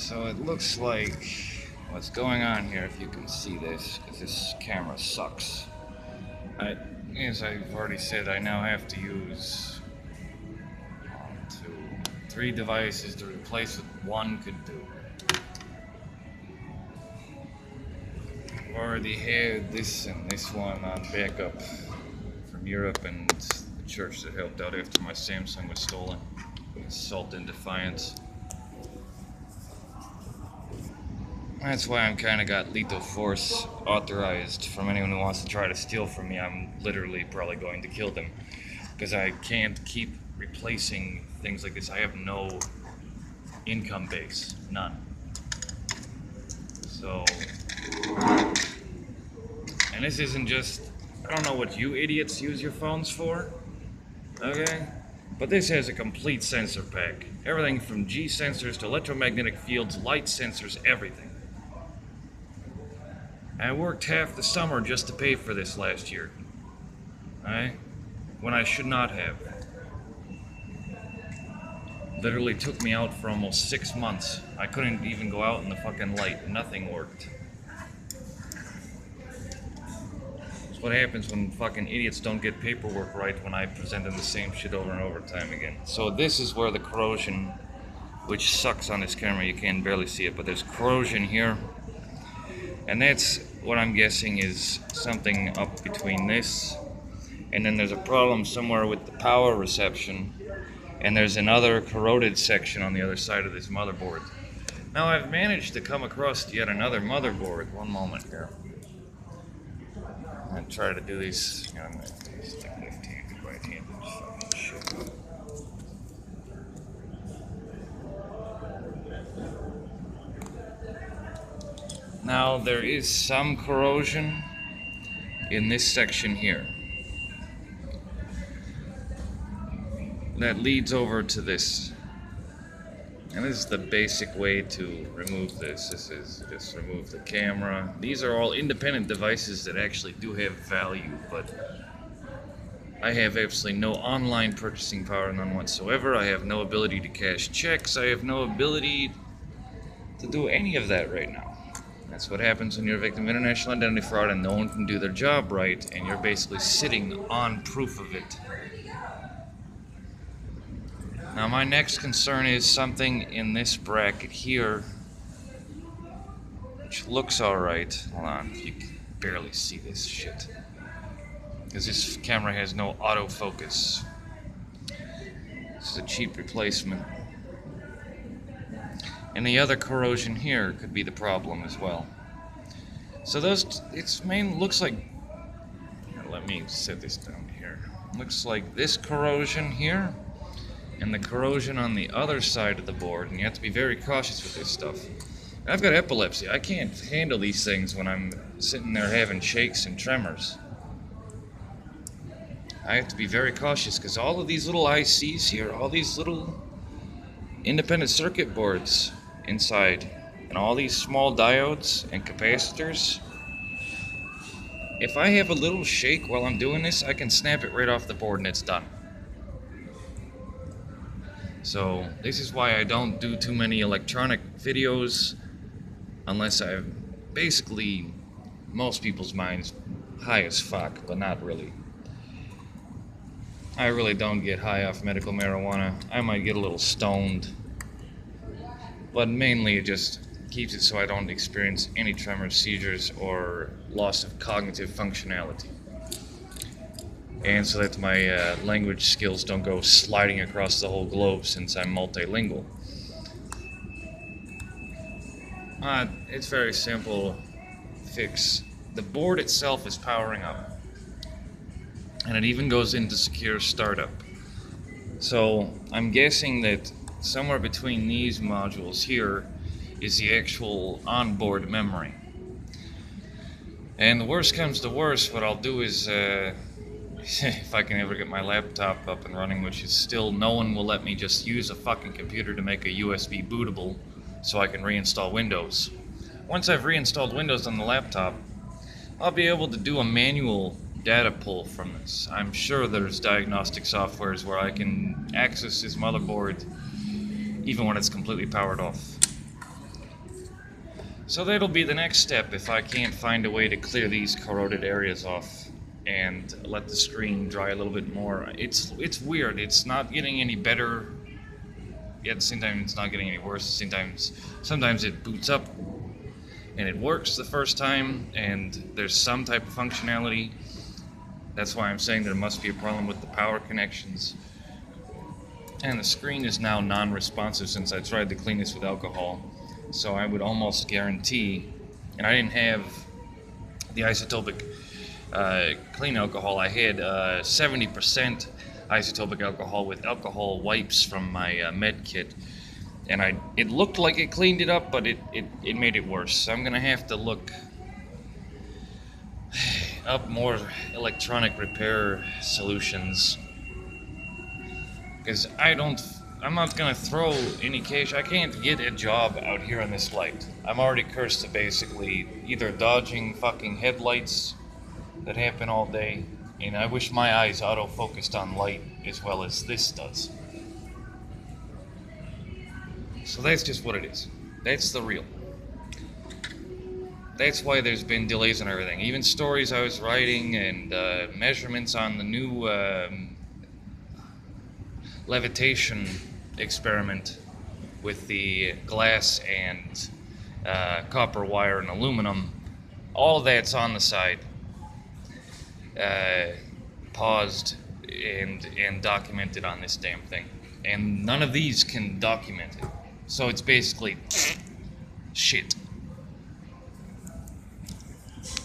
So it looks like what's going on here, if you can see this, because this camera sucks. As I've already said, I now have to use 3 devices to replace what one could do. I've already had this and this one on backup from Europe and the church that helped out after my Samsung was stolen. Assault in defiance. That's why I'm kind of got lethal force authorized from anyone who wants to try to steal from me. I'm literally probably going to kill them because I can't keep replacing things like this. I have no income base, none. So, and this isn't just, I don't know what you idiots use your phones for, okay? But this has a complete sensor pack. Everything from G sensors to electromagnetic fields, light sensors, everything. I worked half the summer just to pay for this last year, alright? When I should not have. Literally took me out for almost 6 months. I couldn't even go out in the fucking light. Nothing worked. That's what happens when fucking idiots don't get paperwork right when I present them the same shit over and over time again. So this is where the corrosion, which sucks on this camera, you can barely see it, but there's corrosion here. And that's what I'm guessing is something up between this, and then there's a problem somewhere with the power reception, and there's another corroded section on the other side of this motherboard. Now I've managed to come across yet another motherboard. One moment here. I'm gonna try to do these. I'm gonna stick left-handed, right-handed. Fucking shit. Now there is some corrosion in this section here that leads over to this, and this is the basic way to remove this. This is just remove the camera. These are all independent devices that actually do have value, but I have absolutely no online purchasing power, none whatsoever. I have no ability to cash checks. I have no ability to do any of that right now. That's what happens when you're a victim of international identity fraud and no one can do their job right, and you're basically sitting on proof of it. Now my next concern is something in this bracket here, which looks alright. Hold on, you can barely see this shit, because this camera has no autofocus. This is a cheap replacement. And the other corrosion here could be the problem as well. So looks like, here, let me set this down here. Looks like this corrosion here and the corrosion on the other side of the board, and you have to be very cautious with this stuff. And I've got epilepsy. I can't handle these things when I'm sitting there having shakes and tremors. I have to be very cautious because all of these little ICs here, all these little independent circuit boards inside, and all these small diodes and capacitors, if I have a little shake while I'm doing this, I can snap it right off the board and it's done. So this is why I don't do too many electronic videos unless basically most people's minds high as fuck, but not really. I really don't get high off medical marijuana. I might get a little stoned, but mainly it just keeps it so I don't experience any tremors, seizures, or loss of cognitive functionality. And so that my language skills don't go sliding across the whole globe since I'm multilingual. It's very simple fix. The board itself is powering up, and it even goes into secure startup. So I'm guessing that somewhere between these modules here is the actual onboard memory. And the worst comes to worst, what I'll do is if I can ever get my laptop up and running, which is still, no one will let me just use a fucking computer to make a USB bootable so I can reinstall Windows. Once I've reinstalled Windows on the laptop, I'll be able to do a manual data pull from this. I'm sure there's diagnostic softwares where I can access this motherboard even when it's completely powered off. So that'll be the next step if I can't find a way to clear these corroded areas off and let the screen dry a little bit more. It's weird. It's not getting any better. Yet at the same time, it's not getting any worse. At the same time, sometimes it boots up and it works the first time, and there's some type of functionality. That's why I'm saying there must be a problem with the power connections. And the screen is now non-responsive since I tried to clean this with alcohol. So I would almost guarantee, and I didn't have the isotopic clean alcohol. I had 70% isotopic alcohol with alcohol wipes from my med kit. And it looked like it cleaned it up, but it made it worse. So I'm going to have to look up more electronic repair solutions. Because I'm not going to throw any cash. I can't get a job out here on this light. I'm already cursed to basically either dodging fucking headlights that happen all day, and I wish my eyes auto-focused on light as well as this does. So that's just what it is. That's the real. That's why there's been delays and everything. Even stories I was writing and measurements on the new levitation experiment with the glass and copper wire and aluminum. All of that's on the side, paused and documented on this damn thing. And none of these can document it. So it's basically shit.